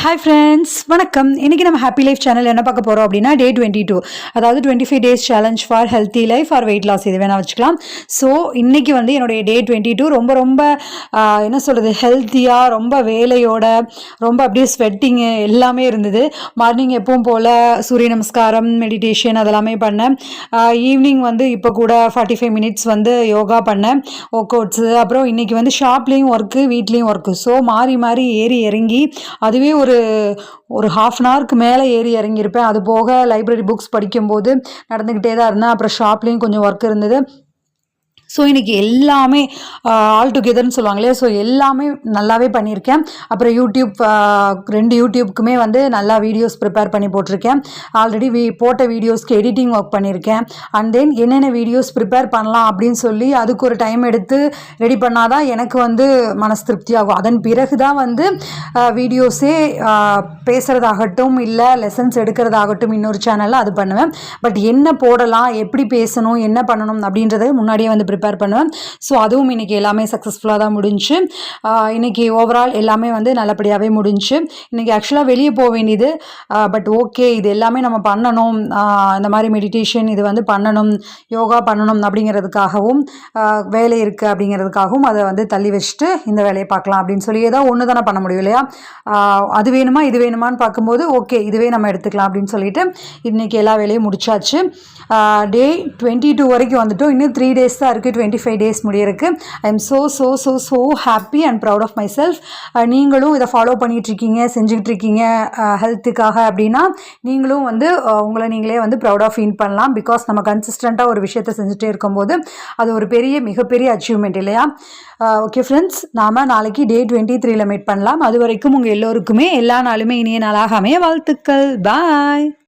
Hi friends, வணக்கம். இன்றைக்கி நம்ம ஹாப்பி லைஃப் சேனல் என்ன பார்க்க போகிறோம் அப்படின்னா டே 22, அதாவது 25 days challenge for healthy life or weight loss, இது வேணால் வச்சுக்கலாம். ஸோ இன்றைக்கி வந்து என்னுடைய டே 22 ரொம்ப ரொம்ப என்ன சொல்கிறது, ஹெல்த்தியாக, ரொம்ப வேலையோட, ரொம்ப அப்படியே ஸ்வெட்டிங்கு எல்லாமே இருந்தது. மார்னிங் எப்பவும் போல் சூரிய நமஸ்காரம், மெடிடேஷன் அதெல்லாமே பண்ணேன். ஈவினிங் வந்து இப்போ கூட 45 மினிட்ஸ் வந்து யோகா பண்ணேன், ஒர்க் அவுட்ஸு. அப்புறம் இன்றைக்கி வந்து ஷாப்லேயும் ஒர்க்கு, வீட்லேயும் ஒர்க்கு. ஸோ மாறி மாறி ஏறி இறங்கி அதுவே ஒரு ஹாஃப் அன் ஹவருக்கு மேலே ஏறி இறங்கியிருப்பேன். அது போக லைப்ரரி புக்ஸ் படிக்கும்போது நடந்துக்கிட்டே தான் இருந்தேன். அப்புறம் ஷாப்லேயும் கொஞ்சம் ஒர்க் இருந்தது. ஸோ இன்றைக்கி எல்லாமே ஆல் டுகெதர்னு சொல்லுவாங்களே, ஸோ எல்லாமே நல்லாவே பண்ணியிருக்கேன். அப்புறம் யூடியூப் 2 யூடியூப்க்குமே வந்து நல்லா வீடியோஸ் ப்ரிப்பேர் பண்ணி போட்டிருக்கேன். ஆல்ரெடி போட்ட வீடியோஸ்க்கு எடிட்டிங் ஒர்க் பண்ணியிருக்கேன். அண்ட் தென் என்னென்ன வீடியோஸ் ப்ரிப்பேர் பண்ணலாம் அப்படின்னு சொல்லி அதுக்கு ஒரு டைம் எடுத்து ரெடி பண்ணால் தான் எனக்கு வந்து மனசு திருப்தி ஆகும். அதன் பிறகு தான் வந்து வீடியோஸே பேசுகிறதாகட்டும், இல்லை லெசன்ஸ் எடுக்கிறதாகட்டும் இன்னொரு சேனலில் அது பண்ணுவேன். பட் என்ன போடலாம், எப்படி பேசணும், என்ன பண்ணணும் அப்படின்றத முன்னாடியே வந்து ப்ரிப்பேர் பண்ணுவேன். ஸோ அதுவும் இன்றைக்கி எல்லாமே சக்ஸஸ்ஃபுல்லாக தான் முடிஞ்சு. இன்றைக்கி ஓவரால் எல்லாமே வந்து நல்லபடியாகவே முடிஞ்சு. இன்றைக்கி ஆக்சுவலாக வெளியே போக வேண்டியது, பட் ஓகே, இது எல்லாமே நம்ம பண்ணணும், இந்த மாதிரி மெடிடேஷன் இது வந்து பண்ணணும், யோகா பண்ணணும் அப்படிங்கிறதுக்காகவும், வேலை இருக்குது அப்படிங்கிறதுக்காகவும் அதை வந்து தள்ளி வச்சுட்டு இந்த வேலையை பார்க்கலாம் அப்படின்னு சொல்லி ஏதோ ஒன்று தானே பண்ண முடியும் இல்லையா. அது வேணுமா இது வேணுமான்னு பார்க்கும்போது ஓகே இதுவே நம்ம எடுத்துக்கலாம் அப்படின்னு சொல்லிட்டு இன்றைக்கி எல்லா வேலையும் முடிச்சாச்சு. டே 22 வரைக்கும் வந்துட்டோம். இன்னும் 3 டேஸ் தான் இருக்குது 25 டேஸ் முடியிருக்கு. I am so happy and proud of myself. நீங்களும் இதை ஃபாலோ பண்ணிகிட்ருக்கீங்க, செஞ்சுக்கிட்டு இருக்கீங்க ஹெல்த்துக்காக அப்படின்னா நீங்களும் வந்து உங்களை நீங்களே வந்து ப்ரவுடாக ஃபீல் பண்ணலாம். பிகாஸ் நம்ம கன்சிஸ்டண்ட்டாக ஒரு விஷயத்தை செஞ்சுட்டே இருக்கும்போது அது ஒரு மிகப்பெரிய அச்சீவ்மெண்ட் இல்லையா. ஓகே ஃப்ரெண்ட்ஸ், நாம் நாளைக்கு டே 23ல் மீட் பண்ணலாம். அது வரைக்கும் உங்கள் எல்லோருக்குமே எல்லா நாளுமே இனிய நாளாக அமைய வாழ்த்துக்கள். பாய்.